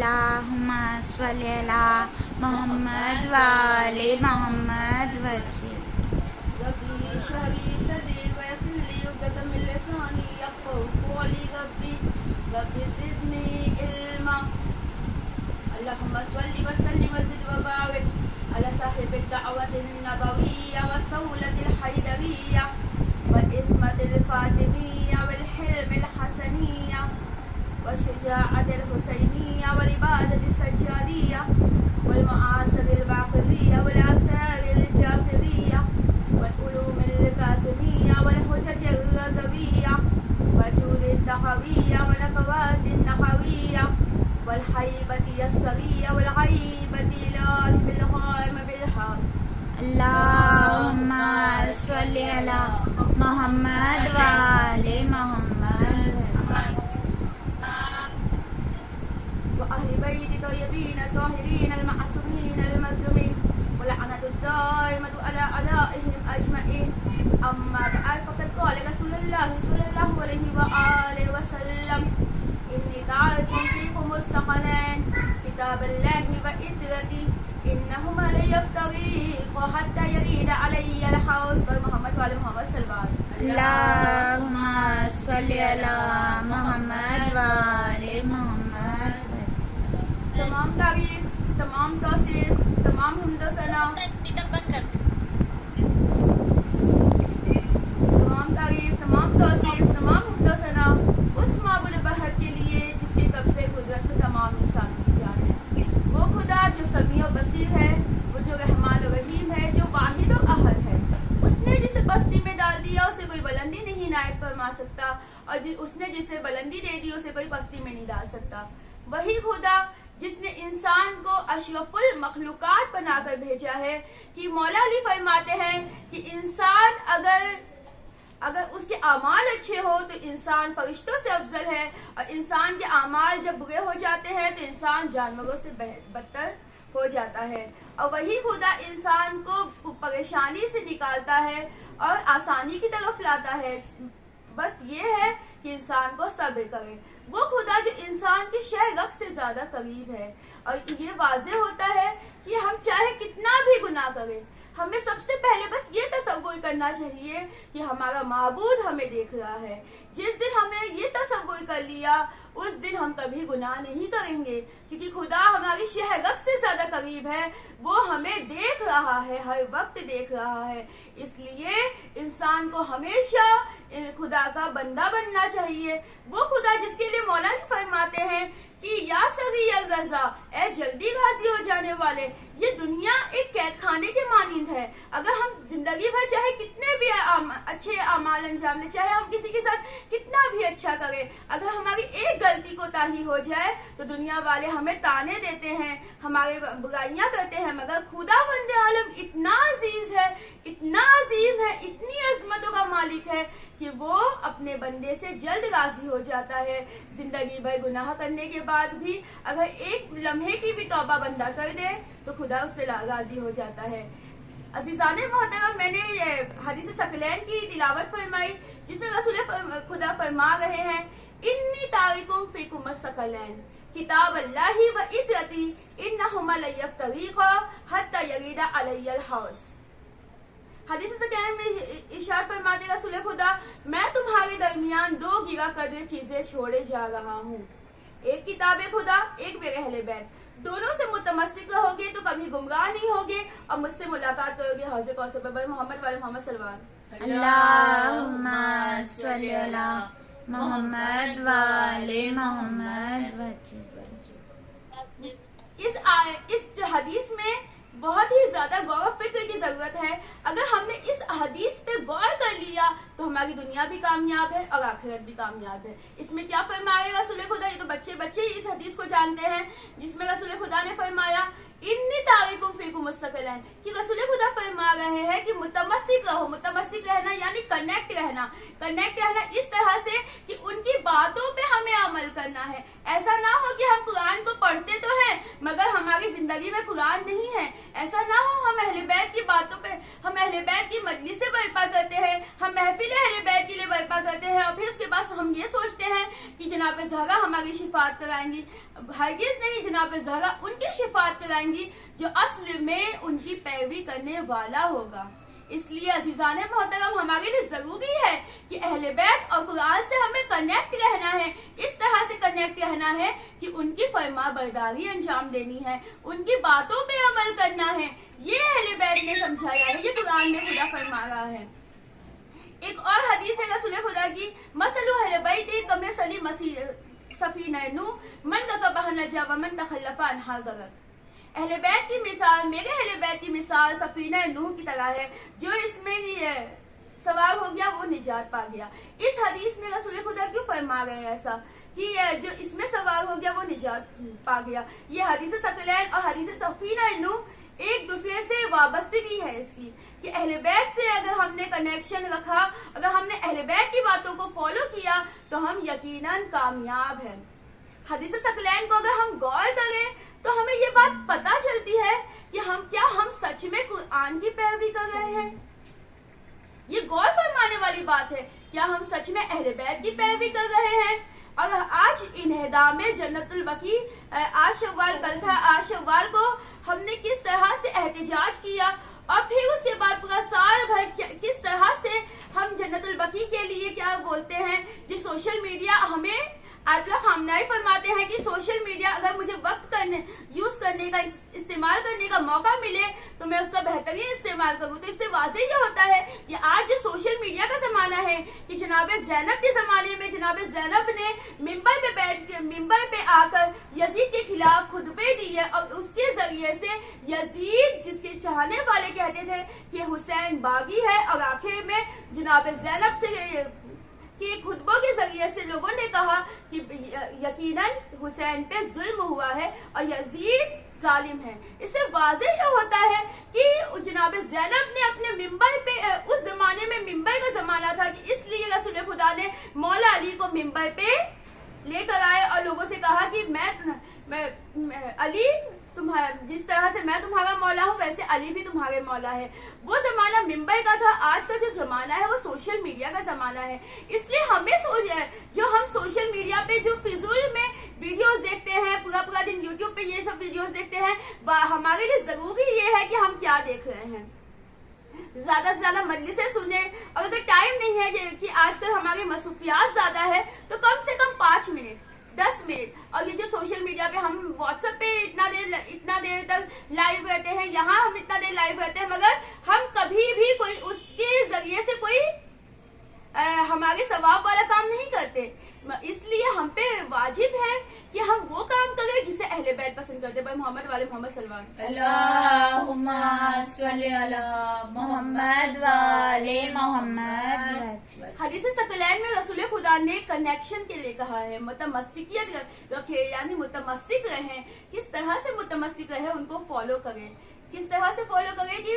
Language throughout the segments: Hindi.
अल्लाहुम्मा सल्ली अला मोहम्मद व आले मोहम्मद वजह रब्बी इश्रह ली सदरी वयस्सिर ली उक़दतम मिन लिसानी यफ़क़हू क़ौली रब्बी ज़िदनी इल्मा। अल्लाहुम्मा सल्लि व सल्लिम व ज़िद व बारिक अला साहिबि दअवतिन नबविय्या व सौलतिल हैदरिय्या वल इस्मतिल फातिमिय्या वल हिल्मिल हसनिय्या व शुजाअतिल हुसैनिय्या वल इबादतिस सज्जादिय्या वल मआसिरिल बाक़रिय्या वल आसारिल जाफ़रिय्या वल उलूमिल काज़िमिय्या वल हुज्जतिर रज़विय्या व जूदित तहविय्या व नफ़वातिन नहविय्या वल हैबति अस्करिय्या वल गैबति इलाहि बिल ग़ैम बिल हक़। अल्लाहुम्मा सल्ली अला मोहम्मद व आले मोहम्मद व अहलि बैति तय्यबीन ताहिरीन अल मअसूमीन अल मज़लूमीन व लअनतु दाइमतु अला अदाइहिम अजमईन। अम्मा बअद फ़क़द क़ाल रसूलुल्लाह सल्लल्लाहु अलैहि व आलिहि व सल्लम इन्नी तारकुम फ़ीकुमुस सक़लैन किताबल्लाहि व इत्रती इन्नहुमा ला यफ्तरीक़ा हत्ता यरीद अलैया अल हौज़। पर मोहम्मद वाले मोहम्मद सल्लल्लाहु अलैहि वसल्लम। अल्लाहुम्मा सल्ली अला मोहम्मद व आले मोहम्मद तमाम तारीफ, तमाम तौसीफ, तमाम हम्द व सना, तमाम तारीफ, तमाम तौसीफ, तमाम हम्द व सना उस माबूद बहर के लिए जिसके कब्ज़े कुदरत में तमाम इंसान की जान है। वो खुदा जो समीअ व बसीर है, वो जो रहमान और रहीम है, जो वाहिद और अहद है। उसने जिसे पस्ती में डाल दिया उसे कोई बुलंदी नहीं नायत फरमा सकता, और उसने जिसे बुलंदी दे दी उसे कोई पस्ती में नहीं डाल सकता। वही खुदा जिसने इंसान को अशरफुल मखलूकात बनाकर भेजा है, कि मौला अली फरमाते हैं कि इंसान अगर उसके आमाल अच्छे हो तो इंसान फरिश्तों से अफजल है, और इंसान के आमाल जब बुरे हो जाते हैं तो इंसान जानवरों से बदतर हो जाता है। और वही खुदा इंसान को परेशानी से निकालता है और आसानी की तरफ लाता है। बस ये है कि इंसान को सब्र करे। वो खुदा जो इंसान के शह रग से ज्यादा करीब है, और ये वाज़ेह होता है कि हम चाहे कितना भी गुनाह करें, हमें सबसे पहले बस ये तसव्वुर करना चाहिए कि हमारा माबूद हमें देख रहा है। जिस दिन हमने ये तसव्वुर कर लिया उस दिन हम कभी गुनाह नहीं करेंगे, क्योंकि खुदा हमारी शहरत से ज्यादा करीब है। वो हमें देख रहा है, हर वक्त देख रहा है। इसलिए इंसान को हमेशा खुदा का बंदा बनना चाहिए। वो खुदा जिसके लिए मौला फरमाते हैं कि या सगीर गजा, ए जल्दी गाजी हो जाने वाले, ये दुनिया एक कैद खाने के मानिंद है। अगर हम जिंदगी भर चाहे कितने भी अच्छे अमाल अंजाम दें, चाहे हम किसी के साथ कितना भी अच्छा करें, अगर हमारी एक गलती कोताही हो जाए तो दुनिया वाले हमें ताने देते हैं, हमारे बुराइयां करते हैं। मगर खुदा बंदे आलम इतना अजीज है, इतना अजीम है, इतनी अजमतों का मालिक है कि वो अपने बंदे से जल्द राजी हो जाता है। जिंदगी भर गुनाह करने के बाद भी अगर एक लम्हे की भी तौबा बंदा कर दे तो खुदा उससे राजी हो जाता है। अजीजाने मोहतरम, मैंने हदीस सकलैन की तिलावत फरमाई, जिसमें रसूल खुदा फरमा रहे हैं इन्नी तारिकुम फीकुम सकलैन किताब अल्लाही व इत्रती इन्नहुमा ला यफ्तरीक़ा हत्ता यरीदा अलैयल हौज़। हदीस सकलैन में इरशाद फरमाते रसूल खुदा, मैं तुम्हारे दरमियान दो गिरा करने चीजें छोड़े जा रहा हूँ, एक किताब खुदा, एक मेरे अहले बैत। दोनों से मुतमस्सिक रहोगे तो कभी गुमराह नहीं होगे, और मुझसे मुलाकात करोगे हौज़े कौसर पर। मोहम्मद वाले मोहम्मद सल्लल्लाहु अलैहि वसल्लम। अल्लाहुम्मा सल्ली अला मोहम्मद व आले मोहम्मद वजह। इस हदीस में बहुत ही ज्यादा गौर और फिक्र की जरूरत है। अगर हमने इस हदीस पे गौर कर लिया तो हमारी दुनिया भी कामयाब है और आखिरत भी कामयाब है। इसमें क्या फरमाया रसूल खुदा, ये तो बच्चे बच्चे ही इस हदीस को जानते हैं, जिसमें रसूल खुदा ने फरमाया इन्नी तारीकुम फीकुम मुस्तकिलन, कि रसूल खुदा फरमा रहे हैं कि मुतमस्सिक रहो। मुतमस्सिक रहना यानी कनेक्ट रहना इस तरह से कि उनकी बातों पे हमें अमल करना है। ऐसा ना हो कि हम कुरान को पढ़ते तो हैं मगर हमारी जिंदगी में कुरान नहीं है। ऐसा ना हो हम अहले बैत की बातों पे, हम अहले बैत की मजलिस से बर्पा करते हैं, हम महफिल अहले बैत के लिए बर्पा करते हैं और फिर उसके बाद हम ये सोचते हैं कि जनाब ज़हरा हमारी शिफात कराएंगी। हरगिज़ नहीं, जनाब ज़हरा उनकी शिफात कराएंगी जो असल में उनकी पैरवी करने वाला होगा। इसलिए अजीजान मोहतरम, हमारे लिए जरूरी है कि अहले बैत और कुरान से हमें कनेक्ट रहना है। इस तरह से कनेक्ट रहना है कि उनकी फरमा बरदारी अंजाम देनी है, उनकी बातों पे अमल करना है। ये अहले बैत ने समझाया है, ये कुरान में खुदा फरमा रहा है। एक और हदीस है रसूल खुदा की, मसलु अहले बैत कमे सली मसीह सफीना नूह मन का बहन जा व मन तखल्लफा अनहा गरक। अहले बैत की मिसाल, मेरे अहले बैत की मिसाल सफीना नूह की तरह है, जो इसमें सवार हो गया वो निजात पा गया। इस हदीस में रसूल खुदा क्यों फरमा रहे हैं ऐसा कि जो इसमें सवार हो गया वो निजात पा गया? ये हदीस सकलैन और हदीस सफीना नूह एक दूसरे से वाबस्तगी है इसकी, कि अहले बैत से अगर हमने कनेक्शन रखा, अगर हमने अहले बैत की बातों को फॉलो किया तो हम यकीनन कामयाब हैं। हदीस सकलैन को अगर हम गौर करें तो हमें ये बात पता चलती है कि हम सच में कुरान की पैरवी कर रहे हैं। ये गौर फरमाने वाली बात है, क्या हम सच में अहले बैत की पैरवी कर रहे हैं? और आज इन्हिदाम जन्नतुल बकी, आज शव्वाल कल था, आज शव्वाल को हमने किस तरह से एहतजाज किया और फिर उसके बाद पूरा साल भर किस तरह से हम जन्नतुल बकी के लिए क्या बोलते हैं। जो सोशल मीडिया हमें आतला खामनाई फरमाते हैं कि सोशल मीडिया अगर मुझे वक्त यूज करने का, इस्तेमाल करने का मौका मिले तो मैं उसका बेहतरीन इस्तेमाल करूँ। तो इससे वाज़ेह ये होता है कि आज जो सोशल मीडिया का जमाना है कि जनाब ज़ैनब के जमाने में जनाब ज़ैनब ने मिंबर पे बैठ के, मिंबर पे आकर यजीद के खिलाफ खुतबे दिए और उसके जरिए से यजीद, जिसके चाहने वाले कहते थे कि हुसैन बागी है, और आखिर में जनाब ज़ैनब से कि खुतबों के जरिए से लोगों ने कहा कि यकीनन हुसैन पे जुल्म हुआ है और यजीद जालिम है। इससे वाज़ेह ये होता है कि जनाब ज़ैनब ने अपने मिंबर पे, उस जमाने में मिंबर का जमाना था कि इसलिए रसूल खुदा ने मौला अली को मिंबर पे लेकर आए और लोगों से कहा कि मैं अली, जिस तरह से मैं तुम्हारा मौला हूँ वैसे अली भी तुम्हारे मौला है। वो जमाना मिंबर का था। आज का जो जमाना है वो सोशल मीडिया का जमाना है। इसलिए हमें जो हम सोशल मीडिया पे जो फिजूल में वीडियोस देखते हैं, पूरा दिन यूट्यूब पे ये सब वीडियोस देखते हैं, हमारे लिए जरूरी ये है कि हम क्या देख रहे हैं। ज्यादा से ज्यादा मजलिसें सुने, और अगर टाइम नहीं है कि आजकल हमारी मसरूफियात ज्यादा है तो कम से कम 5 मिनट 10 मिनट। और ये जो सोशल मीडिया पे हम व्हाट्सएप पे इतना देर तक लाइव रहते हैं, यहाँ हम इतना देर लाइव रहते हैं, मगर हम कभी भी कोई उसके जरिए से कोई हमारे सवाब वाला काम नहीं करते। इसलिए हम पे वाजिब है कि हम वो काम करें जिसे अहले बैत पसंद करते हैं। मोहम्मद वाले मोहम्मद सल्लल्लाहु अल्लाहुम्मा सल्ली अला मोहम्मद वाले मोहम्मद। हदीस सकलैन में रसूल खुदा ने कनेक्शन के लिए कहा है, मुतमस्सिकियत रखे, यानी मुतमस्सिक रहें। किस तरह से मुतमस्सिक रहे, उनको फॉलो करें। किस तरह से फॉलो करें कि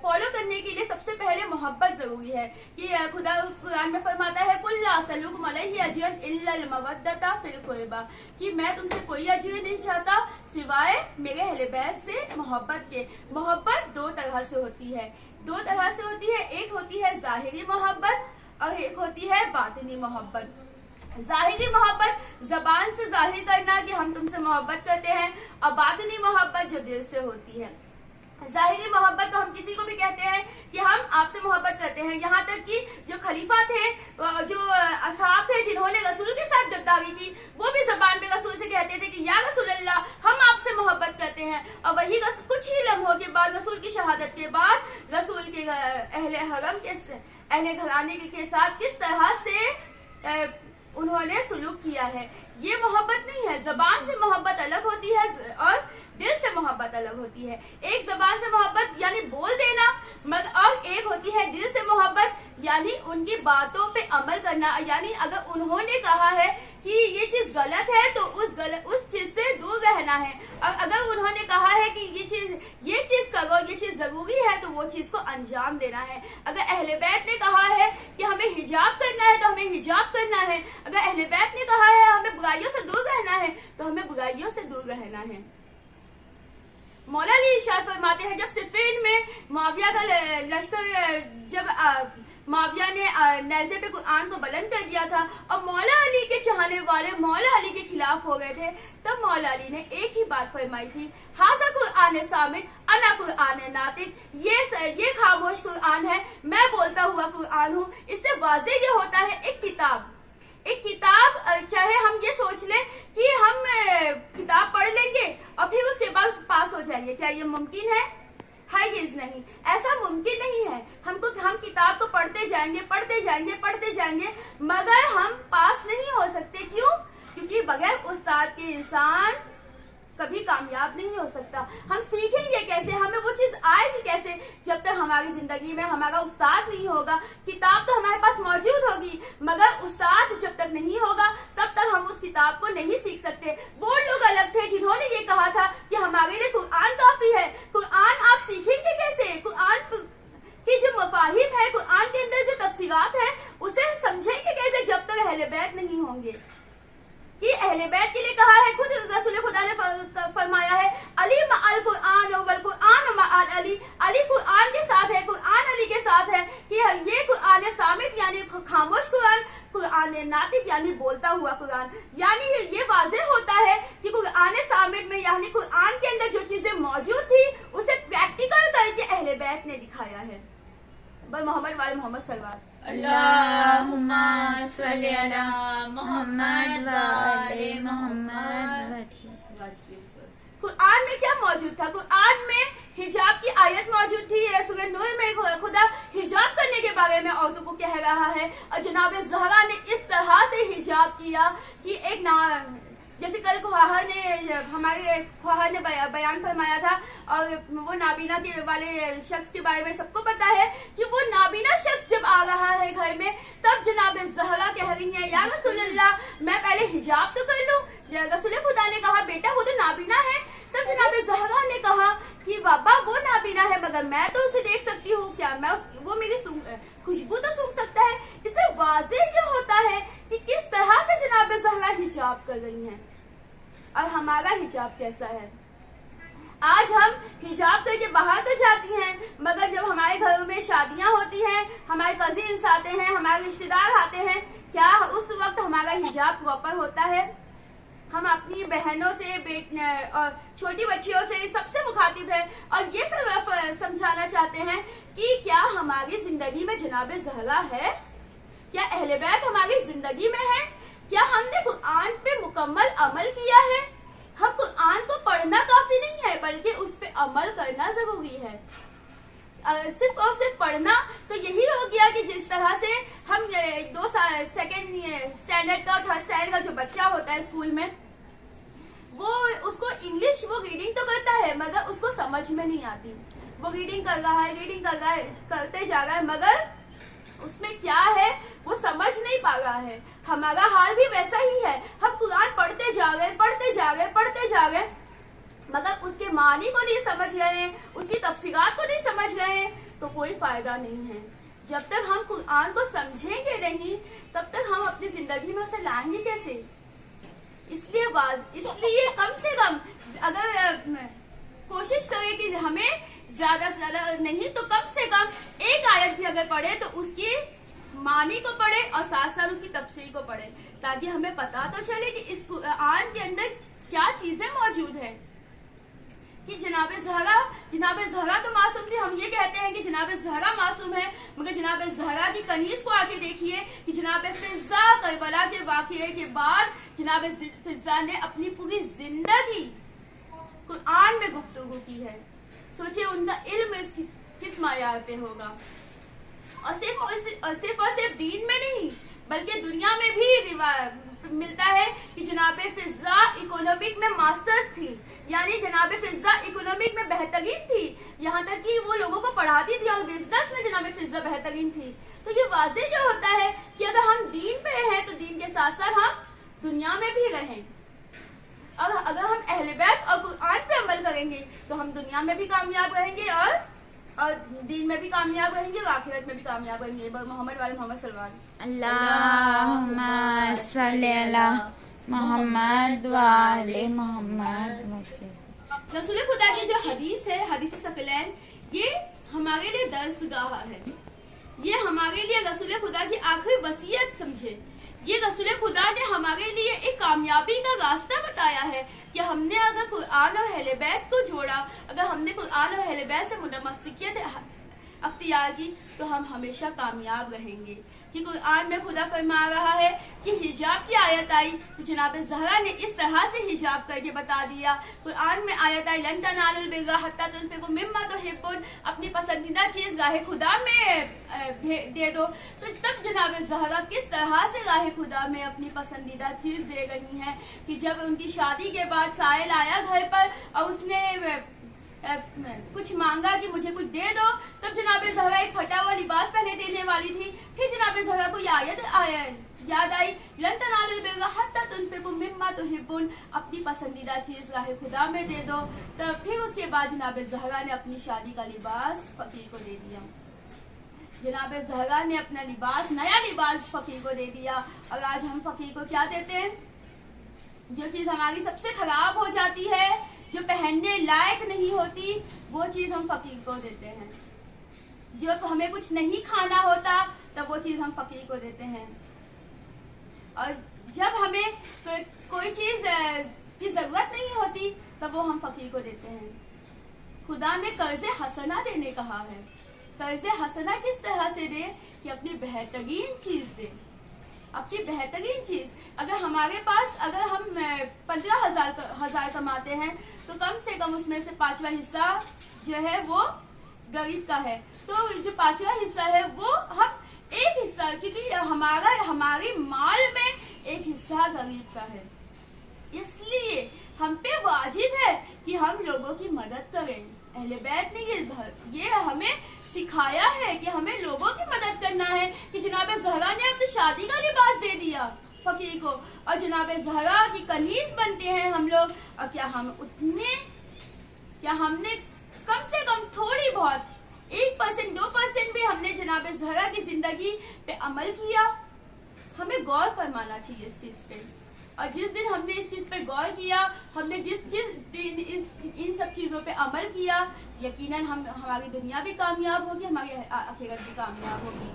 फॉलो करने के लिए सबसे पहले मोहब्बत जरूरी है कि खुदा कुरान में फरमाता है कुल्ला सलूकुम अलैहि अजरन इल्लल मवद्दता फिल कुर्बा, कि मैं तुमसे कोई अजर नहीं चाहता सिवाय मेरे अहले बैत से मोहब्बत के। मोहब्बत 2 तरह से होती है, 2 तरह से होती है। एक होती है जाहिरी मोहब्बत और एक होती है बातिनी मोहब्बत। जाहिरी मोहब्बत जबान से जाहिर करना कि हम तुमसे मोहब्बत करते हैं, और बातिनी मोहब्बत जो दिल से होती है। जाहिरी मोहब्बत तो हम किसी को भी कहते हैं कि हम आपसे मोहब्बत करते हैं। यहाँ तक कि जो खलीफा थे, जो असहाब थे जिन्होंने रसूल के साथ गद्दारी की, वो भी जबान पे रसूल से कहते थे कि या रसूल अल्लाह, हम आपसे मोहब्बत करते हैं। और वही कुछ ही लम्हों के बाद, रसूल की शहादत के बाद, रसूल के अहले हरम के अहले घराने के साथ किस तरह से उन्होंने सुलूक किया है। ये मोहब्बत नहीं है। जबान से मोहब्बत अलग होती है और दिल से मोहब्बत अलग होती है। एक जबान से मोहब्बत यानी बोल देना, और एक होती है दिल से मोहब्बत यानी उनकी बातों पे अमल करना। यानी अगर उन्होंने कहा है कि ये चीज गलत है तो उस चीज से दूर रहना है। और अगर उन्होंने कहा है कि ये चीज करो, ये चीज जरूरी है, तो वो चीज को अंजाम देना है। अगर अहले बैत ने कहा है कि हमें हिजाब करना है तो हमें हिजाब करना है। अगर अहले बैत ने कहा है हमें बुराइयों से दूर रहना है तो हमें बुराइयों से दूर रहना है। मौला अली इरशाद फरमाते हैं, जब सिफ़ीन में मुआविया का लश्कर, जब मुआविया ने नेज़े पे कुरान को बुलंद कर दिया था और मौला अली के चाहने वाले मौला अली के खिलाफ हो गए थे, तब मौला अली ने एक ही बात फरमाई थी, हाज़ा कुरान सामित अना कुरान नातिक, ये खामोश कुरान है, मैं बोलता हुआ कुरान हूँ। इससे वाज़ेह ये होता है एक किताब, चाहे हम ये सोच लें कि हम किताब पढ़ लेंगे और फिर उसके बाद पास हो जाएंगे, क्या ये मुमकिन है? हरगिज़ नहीं, ऐसा मुमकिन नहीं है। हम किताब को पढ़ते जाएंगे मगर हम पास नहीं हो सकते। क्यों? क्योंकि बगैर उस्ताद के इंसान कभी कामयाब नहीं हो सकता। हम सीखेंगे कैसे, हमें वो चीज आएगी कैसे, जब तक हमारी जिंदगी में हमारा उस्ताद नहीं होगा। किताब तो हमारे पास मौजूद होगी मगर उस्ताद जब तक नहीं होगा तब तक हम उस किताब को नहीं सीख सकते। वो लोग अलग थे जिन्होंने ये कहा था कि हमारे लिए कुरान काफी है। कुरान आप सीखेंगे कैसे? कुरान की जो मफाहिम है, कुरान के अंदर जो तफसीरात है, उसे समझेंगे कैसे जब तक अहले बैत नहीं होंगे। कि अहले बैत के लिए कहा है, खुद रसूल खुदा ने फरमाया है, अली मअल कुरान वल कुरान मअल अली, अली कुरान के साथ है, कुरान अली के साथ है। कि ये कुरान सामित यानी खामोश कुरान, कुरान नातिक यानी बोलता हुआ कुरान। यानी ये वाज़ेह होता है कि कुरान सामित में यानी कुरान के अंदर जो चीजें मौजूद थी उसे प्रैक्टिकल करके अहले बैत ने दिखाया है। बस मोहम्मद वाले मोहम्मद सल्लल्लाहु अल्लाहुम्मा सल्ली अला मोहम्मद वाले मोहम्मद। कुरान में क्या मौजूद था? कुरान में हिजाब की आयत मौजूद थी। सूरह नूर में खुदा हिजाब करने के बारे में औरतों को कह रहा है और जनाब ज़हरा ने इस तरह से हिजाब किया कि एक जैसे कल हमारे ख्वाहा ने बयान फरमाया था और वो नाबीना के वाले शख्स के बारे में सबको पता है कि वो नाबीना शख्स जब आ रहा है घर में, तब जनाब ज़हरा कह रही है, या रसूलल्लाह मैं पहले हिजाब तो कर लूं। रसूल खुदा ने कहा, बेटा वो तो नाबीना है। तब जनाब ज़हरा ने कहा कि बाबा वो नाबीना है मगर मैं तो उसे देख सकती हूँ, क्या मैं वो मेरी खुशबू तो सूंघ सकता है। इससे वाज़ेह ये होता है कि किस तरह से जनाब ज़हरा हिजाब कर रही हैं और हमारा हिजाब कैसा है। आज हम हिजाब करके बाहर तो जाती हैं मगर जब हमारे घरों में शादियां होती हैं, हमारे कजिन्स आते हैं, हमारे रिश्तेदार आते हैं, क्या उस वक्त हमारा हिजाब प्रॉपर होता है? हम अपनी बहनों से और छोटी बच्चियों से सबसे मुखातिब है और ये सब समझाना चाहते हैं कि क्या हमारी जिंदगी में जनाब ज़हरा है? क्या अहले बैत हमारी जिंदगी में है? क्या हमने कुरान पे मुकम्मल अमल किया है? हम कुरान को पढ़ना काफी नहीं है बल्कि उस पे अमल करना जरूरी है। सिर्फ और सिर्फ पढ़ना तो यही हो गया कि जिस तरह से हम 2 सेकेंड स्टैंडर्ड का, 3rd स्टैंडर्ड का जो बच्चा होता है स्कूल में, वो उसको इंग्लिश वो रीडिंग तो करता है मगर उसको समझ में नहीं आती। वो रीडिंग कर रहा है करते जा रहा है मगर उसमें क्या है वो समझ नहीं पा रहा है। हमारा हाल भी वैसा ही है। हम कुरान पढ़ते जा रहे मगर उसके मानी को नहीं समझ रहे हैं, उसकी तफसीरात को नहीं समझ रहे हैं, तो कोई फायदा नहीं है। जब तक हम कुरान को समझेंगे नहीं तब तक हम अपनी जिंदगी में उसे लाएंगे कैसे? इसलिए कम से कम अगर कोशिश करें कि हमें ज्यादा से ज्यादा नहीं तो कम से कम एक आयत भी अगर पढ़े तो उसकी मानी को पढ़े और साथ साथ उसकी तफसीर को पढ़े, ताकि हमें पता तो चले कि इस कुरान के अंदर क्या चीजें मौजूद है। कि जनाब ज़हरा तो मासूम थी। हम ये कहते हैं कि जनाब ज़हरा मासूम है मगर जनाब ज़हरा की कनीज को आके देखिए कि जनाब फिज़ा करबला के वाक़ये के बाद जनाब फिज़ा ने अपनी पूरी जिंदगी कुरान में गुफ्तगू की है। सोचिए उनका इल्म किस मायार पे होगा। और सिर्फ दीन में नहीं बल्कि दुनिया में भी मिलता है कि जनाब फिज़ा इकोनॉमिक में मास्टर्स थी, यानी जनाब फिज़ा इकोनॉमिक में बेहतरीन थी, यहाँ तक कि वो लोगों को पढ़ाती थी और बिजनेस में जनाब फिज़ा बेहतरीन थी। तो ये वाज़ेह जो होता है कि अगर हम दीन पे हैं तो दीन के साथ साथ हम दुनिया में भी रहें। अगर हम अहले बैत और कुरान पे अमल करेंगे तो हम दुनिया में भी कामयाब रहेंगे और दीन में भी कामयाब रहेंगे और आखिरत में भी कामयाब रहेंगे। मोहम्मद वाले मोहम्मद सल्लल्लाहु अल्लाहुम्मा सल्ली अला मोहम्मद वाले मोहम्मद। रसूल खुदा की जो हदीस है, हदीस सकलैन, ये हमारे लिए दर्सगाह है। ये हमारे लिए रसूल खुदा की आखिरी वसीयत समझे। ये रसूल खुदा ने हमारे लिए एक कामयाबी का रास्ता बताया है कि हमने अगर कुरान और अहले बैत को जोड़ा, अगर हमने कुरान और अहले बैत से मुतमस्सिकियत अख्तियार की तो हम हमेशा कामयाब रहेंगे। कि कुरान में खुदा फरमा रहा है कि हिजाब की आयत आई तो जनाब ज़हरा ने इस तरह से हिजाब करके बता दिया। कुरान में आयत आई लन तनालुल बिर्रा हत्ता तुनफिकू मिम्मा तुहिब्बून, अपनी पसंदीदा चीज राहे खुदा में दे दो। तो तब जनाब ज़हरा किस तरह से राहे खुदा में अपनी पसंदीदा चीज दे रही हैं कि जब उनकी शादी के बाद साहिल आया घर पर और उसने कुछ मांगा कि मुझे कुछ दे दो, तब जनाब ज़हरा एक फटा हुआ लिबास पहने देने वाली थी। फिर जनाब ज़हरा को याद आई लन तनालुल बिर्रा हत्ता तुनफिकू मिम्मा तुहिब्बून, अपनी पसंदीदा चीज राहे खुदा में दे दो। तब फिर उसके बाद जनाब ज़हरा ने अपनी शादी का लिबास फकीर को दे दिया। जनाब ज़हरा ने अपना लिबास, नया लिबास फकीर को दे दिया। और आज हम फकीर को क्या देते हैं? जो चीज हमारी सबसे खराब हो जाती है, जो पहनने लायक नहीं होती, वो चीज हम फकीर को देते हैं। जब हमें कुछ नहीं खाना होता तब वो चीज हम फकीर को देते हैं। और जब हमें कोई चीज की जरूरत नहीं होती तब वो हम फकीर को देते हैं। खुदा ने कर्ज़े हसना देने कहा है। कर्ज़े हसना किस तरह से दे कि अपनी बेहतरीन चीज दे, अपनी बेहतरीन चीज। अगर हमारे पास, अगर हम 15,000 कमाते हैं तो कम से कम उसमें से 5वां हिस्सा जो है वो गरीब का है। तो जो 5वां हिस्सा है वो हम एक हिस्सा, क्योंकि हमारी माल में एक हिस्सा गरीब का है, इसलिए हम पे वाजिब है कि हम लोगों की मदद करें। अहले बैत ने ये हमें सिखाया है कि हमें लोगों की मदद करना है। कि जनाब ज़हरा ने अपनी शादी का लिबास दे दिया फकीर को, और जनाब ज़हरा की कनीज बनते हैं हम लोग। और क्या हमने कम से कम थोड़ी बहुत 1% 2% भी हमने जनाब ज़हरा की जिंदगी पे अमल किया? हमें गौर फरमाना चाहिए इस चीज पे। और जिस दिन हमने इस चीज पे गौर किया, हमने जिस दिन इन सब चीजों पे अमल किया, यकीनन हमारी दुनिया भी कामयाब होगी, हमारी आखिरत भी कामयाब होगी।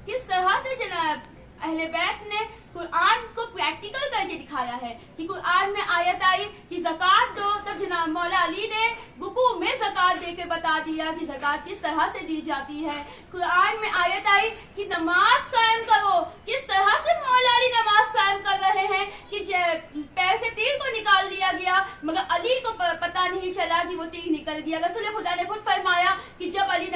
किस तरह से जनाब अहले बैत ने कुरान को प्रैक्टिकल करके दिखाया है कि कुरान में आयत आई कि ज़कात दो, तब जनाब मौला अली ने रुकू में ज़कात दे के बता दिया कि ज़कात किस तरह से दी जाती है। कुरान में आयत आई कि नमाज कायम करो, किस तरह से मौला अली नमाज कायम कर रहे हैं कि पैर से तीर को निकाल दिया गया, मगर अली को पता नहीं चला कि वो तीर निकल गया। रसूल खुदा ने खुद फरमाया कि जब अली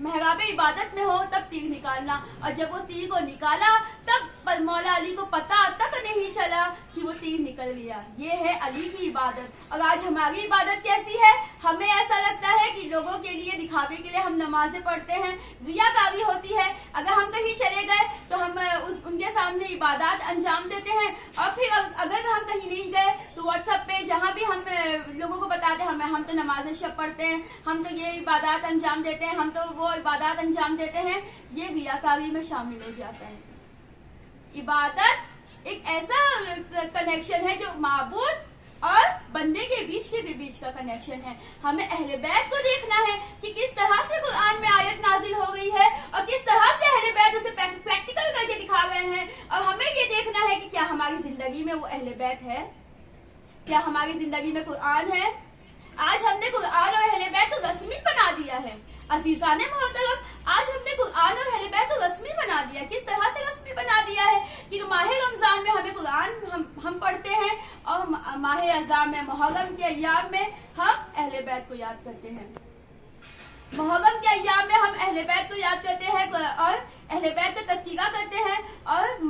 मेहराब इबादत में हो तब तीर निकालना, और जब वो तीर को निकाला तब मौला अली को पता तक नहीं चला कि वो तीर निकल गया। ये है अली की इबादत। और आज हमारी इबादत कैसी है? हमें ऐसा लगता है कि लोगों के लिए, दिखावे के लिए हम नमाजें पढ़ते हैं, रियाकारी होती है। अगर हम कहीं चले गए तो हम उनके सामने इबादत अंजाम देते हैं, और फिर अगर हम कहीं नहीं गए तो व्हाट्सएप पे जहाँ भी हम लोगों को बताते हैं हम तो नमाजें शब पढ़ते हैं, हम तो ये इबादत अंजाम देते हैं, हम तो वो इबादत अंजाम देते हैं। ये रियाकारी में शामिल हो जाता है। इबादत एक ऐसा कनेक्शन है जो माबूद और बंदे के बीच का कनेक्शन है। हमें अहले बैत को देखना है कि किस तरह से कुरान में आयत नाजिल हो गई है और किस तरह से अहले बैत उसे प्रैक्टिकल करके दिखा गए हैं। और हमें ये देखना है कि क्या हमारी जिंदगी में वो अहले बैत है, क्या हमारी जिंदगी में कुरान है। आज हमने कुरान और अहले बैत को रस्मी बना दिया है। अजीजाने मोहतरम, आज हमने कुरान और अहले बैत को रस्मी बना दिया। किस तरह से रस्मी बना दिया है कि माह रमजान में हमें कुरान हम पढ़ते हैं, और माह अज़ाम में, मुहर्रम के अय्याम में हम अहले बैत को याद करते हैं। मुहर्रम के अय्याम में हम अहले बैत को याद करते हैं और अहले बैत का तज़किरा करते हैं, और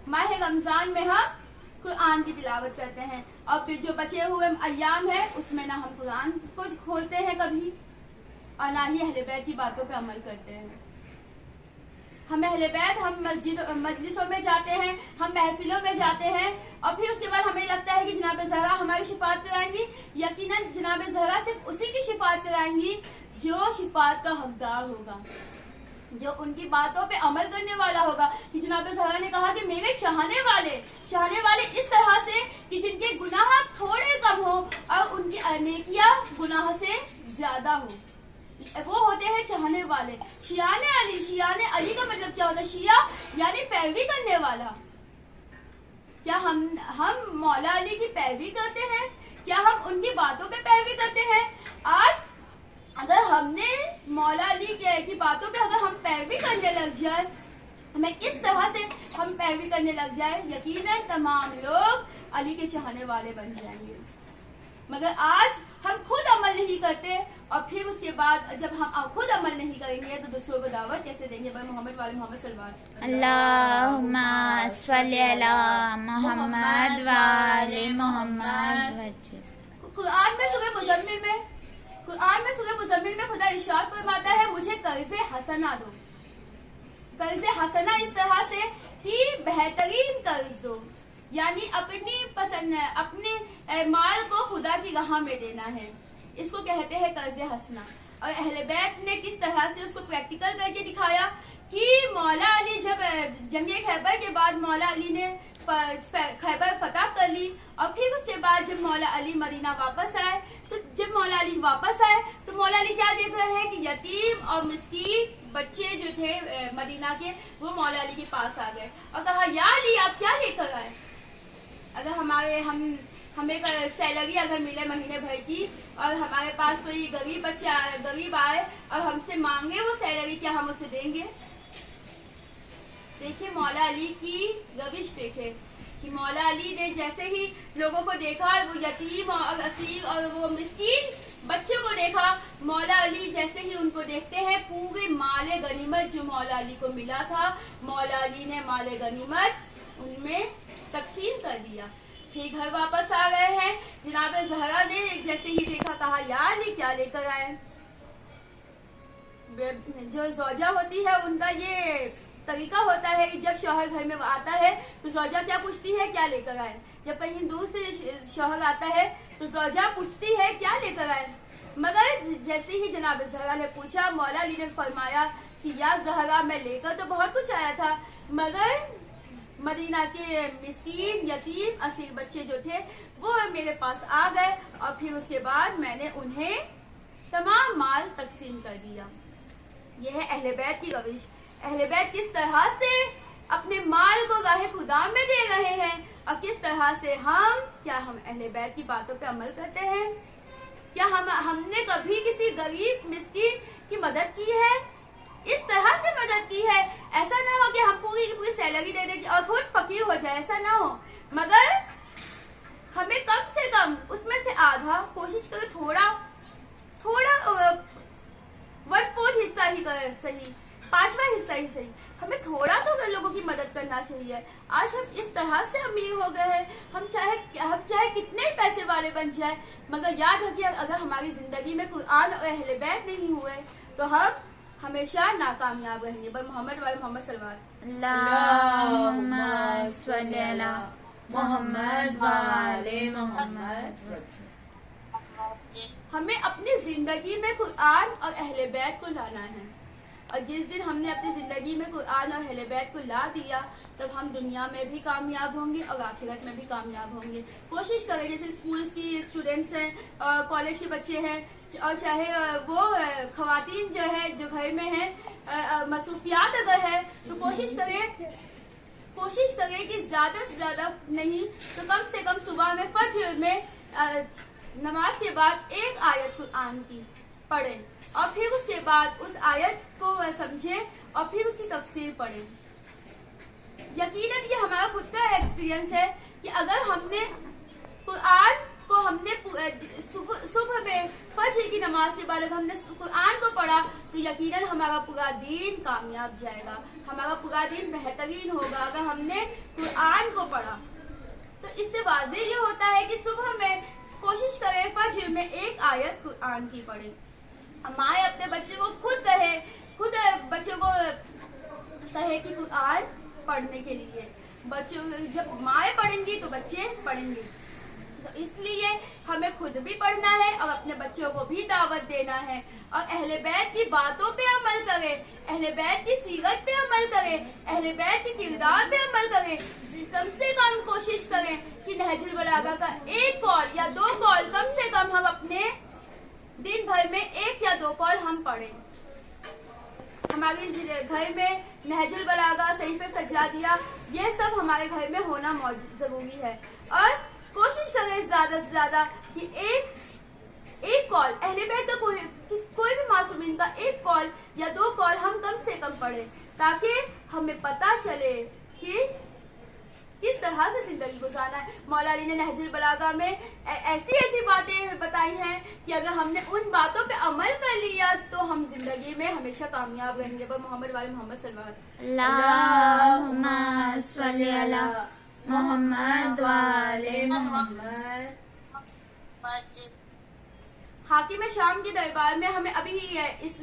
माह रमजान में हम कुरान की तिलावत करते हैं। और फिर जो बचे हुए अय्याम है उसमें ना हम कुरान को खोलते हैं कभी, और ना ही अहले बैत की बातों पे अमल करते हैं। हम अहले बैत हम मजलिसों में जाते हैं, हम महफिलों में जाते हैं और फिर उसके बाद हमें लगता है कि जनाब ज़हरा हमारी शिफात कराएंगी। यकीनन जनाब ज़हरा सिर्फ उसी की शिफात कराएंगी जो शिफात का हकदार होगा, जो उनकी बातों पे अमल करने वाला होगा। कि जनाब ज़हरा ने कहा कि मेरे चाहने वाले इस तरह से कि जिनके गुनाह थोड़े कम हो और उनकी नेकियां गुनाह से ज्यादा हो, वो होते हैं चाहने वाले। शियाने अली का मतलब क्या होता है? शिया यानी पैरवी करने वाला। क्या हम मौला अली की पैरवी करते हैं? क्या हम उनकी बातों पे पैरवी करते हैं? आज अगर हमने मौला अली की बातों पे अगर हम पैरवी करने लग जाए, हमें इस तरह से हम पैरवी करने लग जाए, यकीनन तमाम लोग अली के चाहने वाले बन जाएंगे। मगर आज हम खुद अमल नहीं करते और फिर उसके बाद जब हम खुद अमल नहीं करेंगे तो दूसरों को दावत कैसे देंगे? भाई मोहम्मद वाले मोहम्मद सल्लल्लाहु अल्लाहुम्मा सल्ली अला मोहम्मद वाले मोहम्मद। कुरान में सूरह मुज़म्मिल में खुदा इरशाद फरमाता है, मुझे कर्ज़े हसना दो। कर्ज़े हसना इस तरह से कि बेहतरीन कर्ज दो, यानी अपनी पसंद अपने माल को खुदा की राह में देना है, इसको कहते हैं कर्ज़े हसना। और अहले बैत ने किस तरह से उसको प्रैक्टिकल करके दिखाया कि मौला अली जब जंगे खैबर के बाद मौला अली ने खैबर फतह कर ली और फिर उसके बाद जब मौला अली मदीना वापस आए, तो जब मौला अली वापस आए तो मौला अली क्या देख रहे हैं कि यतीम और मिस्कीन बच्चे जो थे मदीना के, वो मौला अली के पास आ गए और कहा, या अली आप क्या लेकर आए? अगर हमें सैलरी अगर मिले महीने भर की और हमारे पास कोई गरीब आए और हमसे मांगे वो सैलरी, क्या हम उसे देंगे? देखिए मौला अली की रविश देखे कि मौला अली ने जैसे ही लोगों को देखा, वो यतीम और असीर और वो मिस्कीन बच्चों को देखा, मौला अली जैसे ही उनको देखते हैं, पूरे माले गनीमत जो मौला अली को मिला था, मौला अली ने माले गनीमत उनमें तकसीम कर दिया। फिर घर वापस आ गए हैं। जनाब ज़हरा ने जैसे ही देखा, कहा, या अली क्या लेकर आए? जो ज़ौजा होती है उनका ये तरीका होता है कि जब शौहर घर में आता है तो ज़ौजा क्या पूछती है, क्या लेकर आए? जब कहीं दूर से शौहर आता है तो ज़ौजा पूछती है, क्या लेकर आए? मगर जैसे ही जनाब ज़हरा ने पूछा, मौला अली ने फरमाया कि या ज़हरा, मैं लेकर तो बहुत कुछ आया था, मगर मदीना के मिस्कीन यतीम असीर बच्चे जो थे वो मेरे पास आ गए और फिर उसके बाद मैंने उन्हें तमाम माल तकसीम कर दिया। यह है अहले बैत की रविश। अहले बैत किस तरह से अपने माल को गाहे खुदा में दे रहे हैं और किस तरह से क्या हम अहले बैत की बातों पे अमल करते हैं? क्या हमने कभी किसी गरीब मिस्कीन की मदद की है? इस तरह से मदद की है? ऐसा ना हो कि हम पूरी की पूरी सैलरी दे दें और खुद फकीर हो जाए, ऐसा ना हो। मगर हमें कम से कम उसमें से आधा, कोशिश करें थोड़ा 1/4 हिस्सा ही सही, 5वां हिस्सा ही सही, हमें थोड़ा तो लोगों की मदद करना चाहिए। आज हम इस तरह से अमीर हो गए हैं, हम चाहे कितने ही पैसे वाले बन जाए, मगर याद रखिए अगर हमारी जिंदगी में कुरान और अहले बैत नहीं हुए तो हम हमेशा नाकामयाब रहेंगे। बस मोहम्मद वाले मोहम्मद सल्लल्लाहु अलैहि वसल्लम। हमें अपनी जिंदगी में कुरान और अहले बैत को लाना है और जिस दिन हमने अपनी जिंदगी में कुरान और अहले बैत को ला दिया तब हम दुनिया में भी कामयाब होंगे और आखिरत में भी कामयाब होंगे। कोशिश करें, जैसे स्कूल्स की स्टूडेंट्स हैं और कॉलेज के बच्चे हैं और चाहे वो खवातीन जो है जो घर में हैं, मसरूफियात अगर है तो कोशिश करें कि ज्यादा से ज्यादा नहीं तो कम से कम सुबह में फज्र में नमाज के बाद एक आयत कुरान की पढ़ें और फिर उसके बाद उस आयत को समझें और फिर उसकी तफसीर पढ़ें। यकीनन ये हमारा खुद का एक्सपीरियंस है कि अगर हमने कुरान को सुबह में फज्र की नमाज के बाद अगर हमने कुरान को पढ़ा तो यकीनन हमारा पूरा दिन कामयाब जाएगा, हमारा पूरा दिन बेहतरीन होगा अगर हमने कुरान को पढ़ा। तो इससे वाज़ेह ये होता है कि सुबह में कोशिश करें फज्र में एक आयत कुरान की पढ़े। माए अपने बच्चे को खुद बच्चे को कहे कि कुरान पढ़ने के लिए। बच्चों जब माएँ पढ़ेंगी तो बच्चे पढ़ेंगे, तो इसलिए हमें खुद भी पढ़ना है और अपने बच्चों को भी दावत देना है और अहले बैत की बातों पे अमल करें, अहले बैत की सीरत पे अमल करें, अहले बैत के किरदार पे अमल करें। कम से कम कोशिश करें कि नहजुल बलागा का 1 कॉल या 2 कॉल कम से कम हम अपने दिन भर में 1 या 2 कॉल हम पढ़ें। हमारे घर में नहजुल बलागा, सहीफे सज्जादिया, ये सब हमारे घर में होना जरूरी है और कोशिश करें ज्यादा से ज्यादा कि एक कॉल अहले बैत का कोई भी मासूमीन का 1 कॉल या 2 कॉल हम कम से कम पढ़ें, ताकि हमें पता चले कि किस तरह से जिंदगी गुजारना है। मौला अली ने नहजुल बलागा में ऐसी बातें बताई हैं कि अगर हमने उन बातों पे अमल कर लिया तो हम जिंदगी में हमेशा कामयाब रहेंगे। पर मोहम्मद वाले मोहम्मद अल्लाहुम्मा सल्ली अला मोहम्मद वाले मोहम्मद। हाकिम शाम के दरबार में हमें अभी इस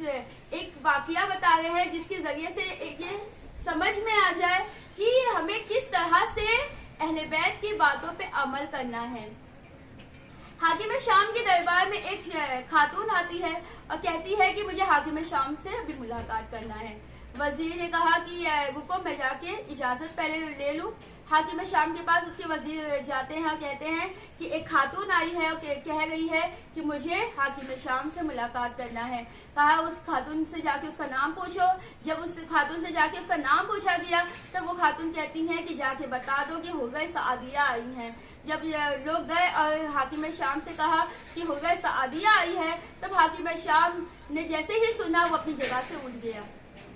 एक वाकया बता रहे हैं जिसके जरिए से ये समझ में आ जाए कि हमें किस तरह से अहले बैत की बातों पे अमल करना है। हाकिम शाम के दरबार में एक खातून आती है और कहती है कि मुझे हाकिम शाम से अभी मुलाकात करना है। वजीर ने कहा कि रुको मैं जाके इजाजत पहले ले लूं। हाकिम शाम के पास उसके वजीर जाते हैं और कहते हैं कि एक खातून आई है और कह रही है कि मुझे हाकिम शाम से मुलाकात करना है। कहा उस खातून से जाके उसका नाम पूछो। जब उस खातून से जाके उसका नाम पूछा गया तब वो खातून कहती हैं कि जाके बता दो कि हो गए सादिया आई हैं। जब लोग गए और हाकिम शाम से कहा कि हो गए सादिया आई है, तब हाकिम शाम ने जैसे ही सुना वो अपनी जगह से उठ गया।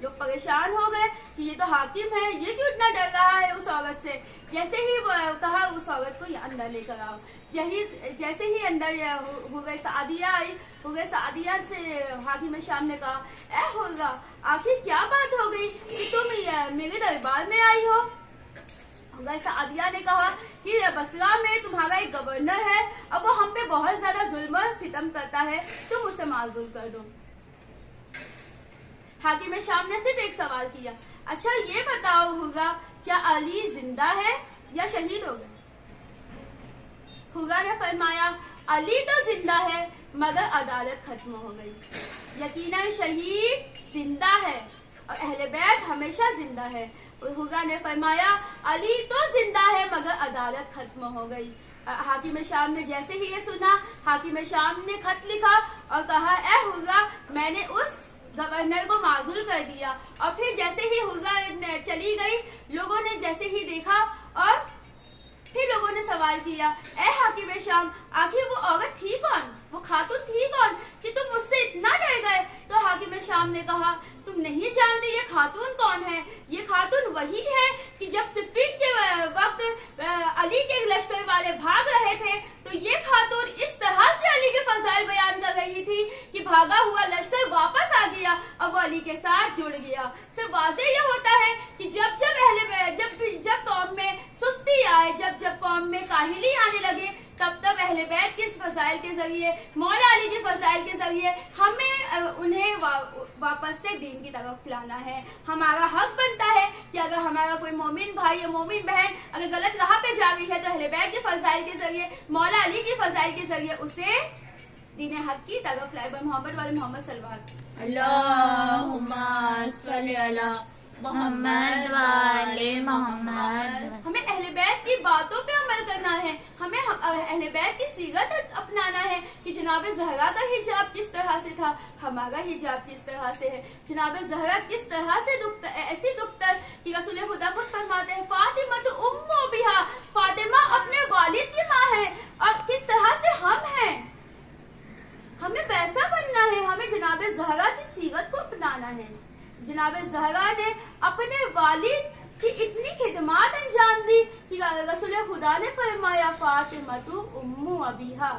लोग परेशान हो गए कि ये तो हाकिम है, ये क्यों इतना डर रहा है उस औरत से। जैसे ही वो कहा उस औरत को अंदर लेकर आओ, जैसे ही अंदर हो गए सादिया आई, हो गए सादिया से हाकिम शाम ने कहा, ए होगा आखिर क्या बात हो गई कि तुम मेरे दरबार में आई हो। सादिया ने कहा कि बसरा में तुम्हारा एक गवर्नर है और वो हम पे बहुत ज्यादा जुल्म सितम करता है, तुम उसे माजूर कर दो। हाकिम शाम ने सिर्फ एक सवाल किया, अच्छा ये बताओ होगा क्या अली जिंदा है या शहीद हो गए। हुगा ने फरमाया अली तो जिंदा है मगर अदालत खत्म हो गई। यकीनन शहीद जिंदा है और अहले बैत हमेशा जिंदा है। हुगा ने फरमाया अली तो जिंदा है मगर अदालत खत्म हो गई। हाकिम शाम ने जैसे ही ये सुना, हाकिम शाम ने खत लिखा और कहा, ए हुगा मैंने उस गवर्नर को माजूल कर दिया। और फिर जैसे ही हुगा चली गई, लोगों ने जैसे ही देखा और फिर लोगों ने सवाल किया, ए हाकिम शाम आखिर वो औरत थी कौन, वो खातून थी कौन कि तुम उससे इतना डर गए। तो हाकिम शाम ने कहा, तुम नहीं जानते ये खातून कौन है। ये खातून वही है कि जब सिफीन के वक्त अली के लश्कर वाले भाग रहे थे तो ये खातून इस तरह से अली के फजाइल बयान कर रही थी कि भागा हुआ लश्कर वापस आ गया और वो अली के साथ जुड़ गया। सिर्फ वाज़ेह ये होता है कि जब कौम में सुस्ती आए, जब कौम में काहिली आने लगे, तब अहले बैत के फजाइल के जरिए, मौला अली के फजाइल के जरिए हमें उन्हें वापस से दीन की तरफ लाना है। हमारा हक बनता है कि अगर हमारा कोई मोमिन भाई या मोमिन बहन अगर गलत राह पे जा रही है तो अहले बैत के फजाइल के जरिए, मौला अली के फजाइल के जरिए उसे दीन हक की तरफ लाए। मोहम्मद वाले मोहम्मद सल्लल्लाहु अल्लाहुम्मा सल्ली अला मोहम्मद वाले मोहम्मद। हमें अहले बैत की बातों पे अमल करना है। हमें अहले बैत की सीरत अपनाना है कि जनाब ज़हरा का हिजाब किस तरह से था, हमारा हिजाब किस तरह से है। जनाब ज़हरा किस तरह से ऐसी दुख्तर कि रसूल खुदा खुद फरमाते हैं, फातिमा तो उम्मो बिहा, फातिमा अपने वालिद की माँ है। और किस तरह से हम हैं, हमें वैसा बनना है। हमें जनाब ज़हरा की सीरत को अपनाना है। जनाब ज़हरा ने अपने वालिद की इतनी खिदमत अंजाम दी कि रसूल खुदा ने फरमाया, फातिमा तू उम्मु अबीहा,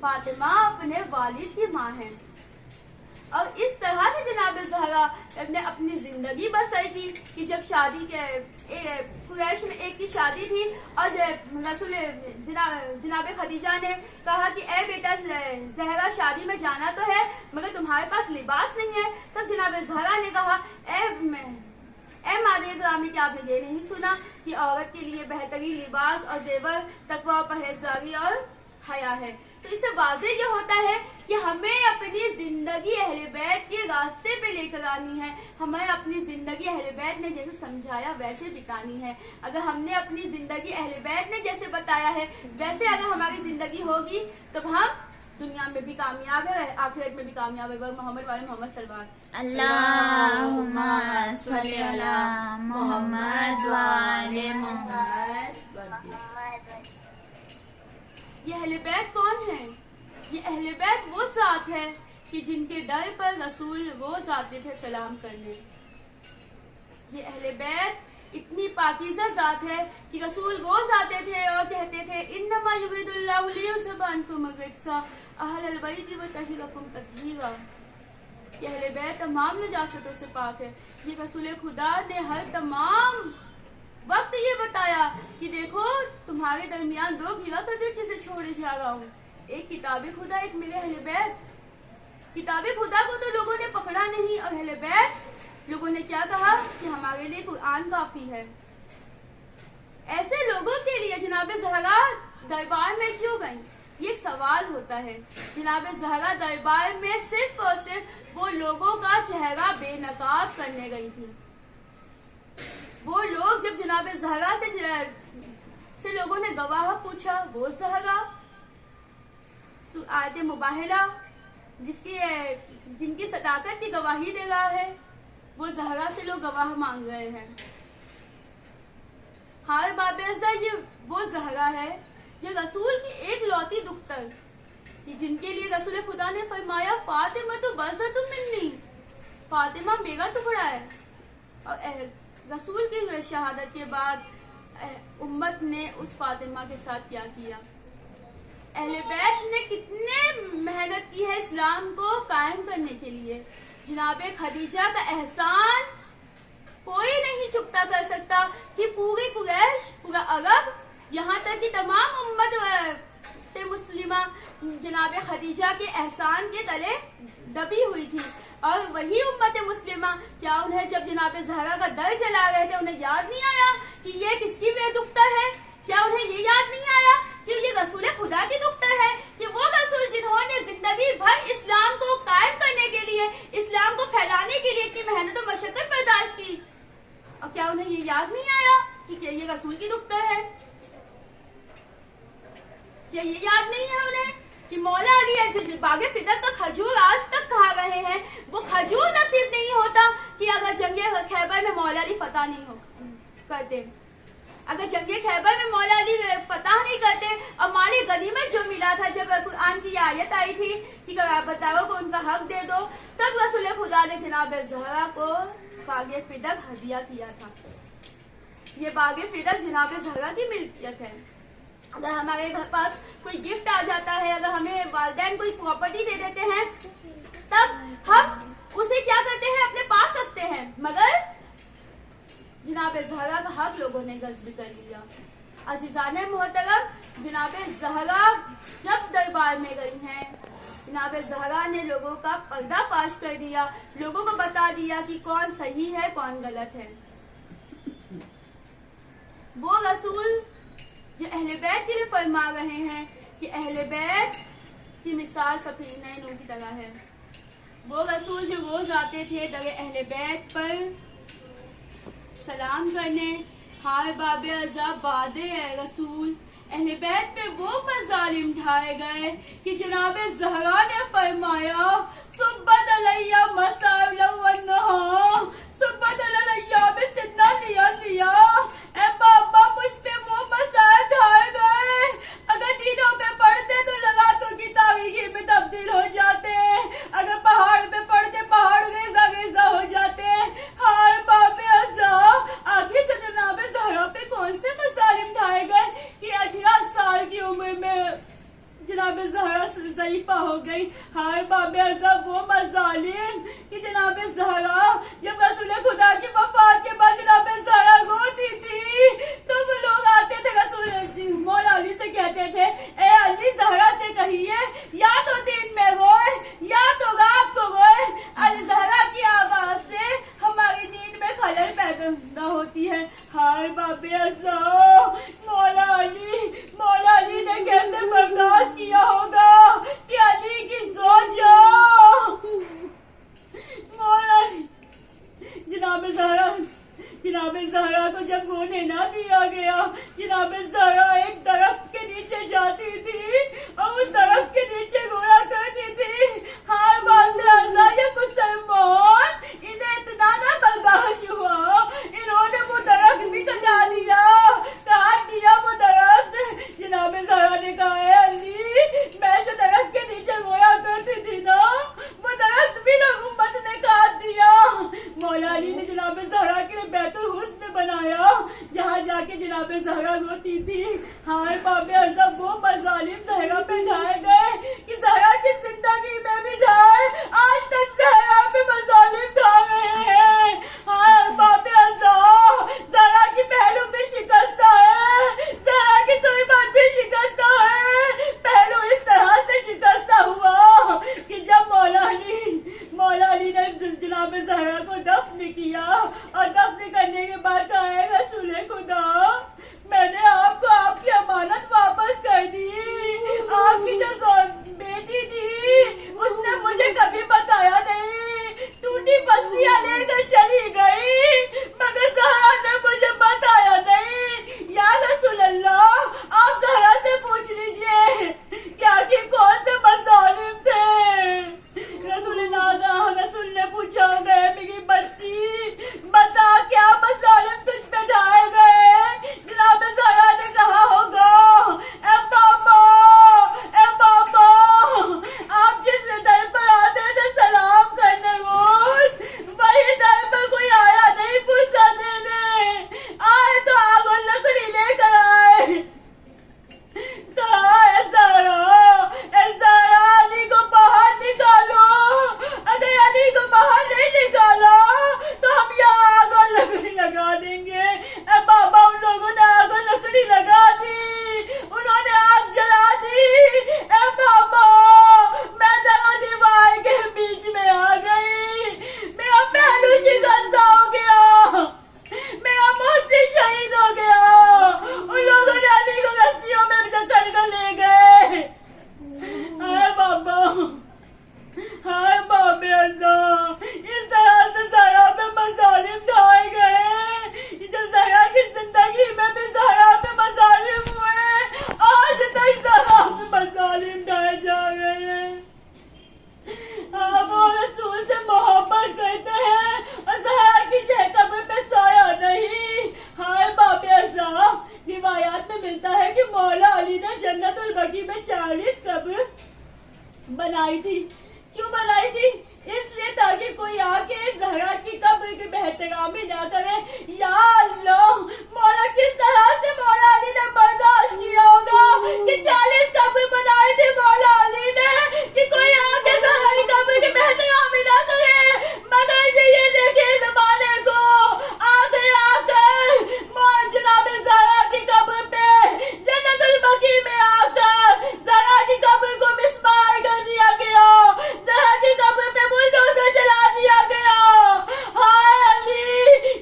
फातिमा अपने वालिद की माँ है। और इस तरह से जनाब ज़हरा ने अपनी जिंदगी बसर की कि जब शादी के कुरैश में एक की शादी थी और रसूल जनाब खदीजा ने कहा कि ए बेटा ज़हरा शादी में जाना तो है मगर तुम्हारे पास लिबास नहीं है। तब जनाब ज़हरा ने कहा, ए ए मादे ग्रामी, क्या आपने ये नहीं सुना कि औरत के लिए बेहतरीन लिबास और जेवर तकवा, परहेजगारी और हया है। तो इससे वाज़ेह ये होता है कि हमें अपनी जिंदगी अहले बैत के रास्ते पे लेकर आनी है। हमें अपनी जिंदगी अहले बैत ने जैसे समझाया वैसे बितानी है। अगर हमने अपनी जिंदगी अहले बैत ने जैसे बताया है वैसे अगर हमारी जिंदगी होगी तब हम दुनिया में भी कामयाब है, आखिरत में भी कामयाब है। मोहम्मद वाले मोहम्मद सल्लल्लाहु अल्लाहुम्मा सल्ली अला मोहम्मद वाले मोहम्मद। ये अहले बैत कौन है? ये अहले बैत वो ज़ात है कि जिनके दर पर रसूल रोज आते थे सलाम करने। ये अहले बैत इतनी पाकीज़ा ज़ात है कि रसूल रोज आते थे और कहते थे इन्नमा युरिदुल्लाहु लियुज़हिबअनकुम अर्रिज्सा अहलल बैति व यतहिरकुम तत्हीरा। ये अहले बैत तमाम नजासतों से पाक है। ये रसूल खुदा ने हर तमाम वक्त ये बताया कि देखो तुम्हारे दरमियान दो गिला कदर चीजें छोड़े जा रहा हूँ, एक किताब खुदा, एक मेरे अहले बैत। किताब खुदा को तो लोगों ने पकड़ा नहीं और अहले बैत लोगों ने क्या कहा कि हमारे लिए कुरान काफी है। ऐसे लोगों के लिए जनाब ज़हरा दरबार में क्यों गई, ये एक सवाल होता है। जनाब ज़हरा दरबार में सिर्फ और सिर्फ वो लोगों का चेहरा बेनकाब करने गई थी। वो लोग जब जनाब ज़हरा से लोगों ने गवाह पूछा, वो ज़हरा आयत मुबाहिला जिनकी सदाकत की गवाही दे रहा है, वो ज़हरा से लोग गवाह मांग रहे हैं। हाय बाबे अज़्ज़ा, ये वो ज़हरा है जो रसूल की एक लौती दुख्तर, जिनके लिए रसूल खुदा ने फरमाया फातिमा तो बज़अतु मिन्नी, फातिमा मेरा टुकड़ा है। और रसूल की शहादत के बाद उम्मत ने उस फातिमा के साथ क्या किया। अहले बैत ने कितने मेहनत की है इस्लाम को कायम करने के लिए। जनाब खदीजा का एहसान कोई नहीं चुकता कर सकता कि पूरी कुरैश, पूरा अरब, यहाँ तक कि तमाम उम्मत मुस्लिमा जनाब खदीजा के एहसान के तले दबी हुई थी। और वही उम्मत मुस्लिमा, क्या उन्हें जब जनाब ज़हरा का दर जला रहे थे उन्हें याद नहीं आया कि ये किसकी बेदुख्तर है? क्या उन्हें ये याद नहीं आया कि ये रसूल खुदा की दुख्तर है, कि वो रसूल जिन्होंने जिंदगी भर इस्लाम को कायम करने के लिए, इस्लाम को फैलाने के लिए इतनी मेहनत और मशक्कत बर्दाश्त की, और क्या उन्हें ये याद नहीं आया कि ये रसूल की दुख्तर है? क्या ये याद नहीं है उन्हें कि मौला अली है जो बागे फिदक का खजूर आज तक खा रहे हैं, वो खजूर नसीब नहीं होता कि अगर जंगे खैबर में मौला अली फतह नहीं हो करते, अगर जंगे खैबर में मौला अली फतह नहीं करते और माली गनीमत जो मिला था जब कुरान की आयत आई थी कि बताओ को उनका हक दे दो, तब रसूल खुदा ने जनाब ज़हरा को बागे फिदक हदिया किया था। ये बागे फिदक जनाब ज़हरा की मिल्कियत है। अगर हमारे घर पास कोई गिफ्ट आ जाता है, अगर हमें वालिदैन कोई प्रॉपर्टी दे देते हैं, तब हम उसे क्या करते हैं, अपने पास रखते हैं, मगर जनाब ज़हरा का हक लोगों ने गस्ब कर लिया। अज़ीज़ाने मोहतरम, जनाब ज़हरा जब दरबार में गई हैं, जनाब ज़हरा ने लोगों का पर्दाफाश कर दिया, लोगों को बता दिया कि कौन सही है कौन गलत है। वो रसूल जो अहले बैत के लिए फरमा रहे हैं कि अहले बैत की मिसाल सफीने नूह की तरह है। वो रसूल जो रोज आते थे दरे अहले बैत पर सलाम करने, हाय बाबे अज़्ज़ा बादे रसूल, अहले बैत पे वो मज़ालिम ढाए गए कि जनाब ज़हरा ने फरमाया सुब्बत अलैया मसाइला वन्नहा, सुब्बत अलैया बिस्तिना लिया लिया, ए बाबा मुझ पे वो मसाइल ढाए गए, अगर दिनों पे पढ़ते तो लगातों की तारीखी में तब्दील हो जाते, अगर पहाड़ पे पढ़ते पहाड़ रेजा रेजा हो जाते। हाय बाबे अज़्ज़ा, आखिर से जनाब ज़हरा पे कौन से मसालिम ढाए गए कि 18 साल की उम्र में जनाब ज़हरा ज़ईफ़ा हो गई। हाय बाबे अज़्ज़ा वो मज़ालिम कि जनाब ज़हरा जब रसूल खुदा की वफ़ात के बाद जनाब ज़हरा रोती थी तो वो लोग आते थे रसूल मौला अली से कहते थे, ए अली ज़हरा से कहिए या तो दिन में रोए या तो रात को रोए। अली ज़हरा की आवाज़ से हमारी नींद में खलल पैदा जनाब ज़हरा को दफन किया और दफन करने के बाद कहा है रसूल खुदा मैंने आपको आपकी अमानत वापस कर दी। आपकी जो बेटी थी उसने मुझे कभी बताया नहीं, टूटी पस्तियां लेकर चली गई मगर ज़हरा ने मुझे बताया नहीं। या रसूल अल्लाह आप ज़हरा से पूछ लीजिए क्या कि कौन से मज़ालिम थे। रसूल ने पूछा गए मेरी बच्ची बता क्या मज़ालिम तुझ पे ढाए गए। जनाब ज़हरा ने कहा होगा ए बाबा आप जिस दर पर आते थे सलाम करने रोज वही दर पर कोई आया नहीं पूछा देने। आए तो आग और लकड़ी लेकर आए। कहा ऐसा अली को बाहर निकालो, अगर अली को बाहर नहीं निकाला तो हम यहाँ आग और लकड़ी लगा देंगे। बाबा उन लोगों ने आग और लकड़ी लगा दी, उन्होंने आग जला दी। बाबा मैं दीवार के बीच में आ गई, मेरा पहलू शिकस्त हो गया, मेरा मोती शहीद हो गया। उन लोगों ने अली को रस्सियों में जकड़ कर ले गए। हाय बाबा हाय बाबे अल्लाह इस तरह से ज़हरा पे मज़ालिम ढाए गए। इस ज़हरा की जिंदगी में भी ज़हरा पे मज़ालिम हुए, आज तक ज़हरा पे मज़ालिम ढाए जा रहे हैं। आप वो रसूल से मोहब्बत करते हैं और ज़हरा की कब्र पे सोया नहीं। हाय बाबे अल्लाह रिवायात में मिलता है कि मौला अली ने जन्नतुल बकी में 40 कब्र बनाई थी। क्यों बनाई थी? इसलिए ताकि कोई आके ज़हरा की कब्र की बेहतरामी ना करे। या अल्लाह मौला किस तरह से मौला अली ने बर्दाश्त किया होगा कि 40 कब्र बनाई थी मौला अली ने कि कोई आके ज़हरा की कब्र की बेहतरामी ना करे। मगर ये देखे ज़माने को आकर जनाब ज़हरा की कब्र पे जन्नतुल बकी में आकर ज़हरा की कब्र को मिसमार कर दिया गया, ज़हरा की कब्र पे बुलडोज़र चला दिया गया। हाय अली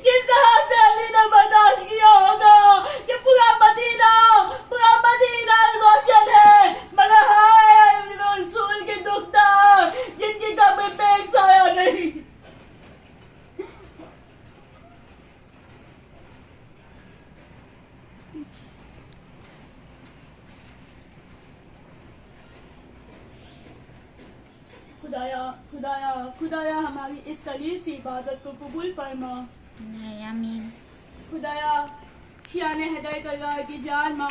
किस तरह से अली ने बर्दाश्त किया होगा कि पूरा मदीना रोशन है मगर हाय रसूल की दुखता जिनकी कब्र पे एक साया नहीं। खुदाया हमारी इस कलीस की इबादत को कबूल फरमा। आमीन। खुदाया शियाने हिदायत की जान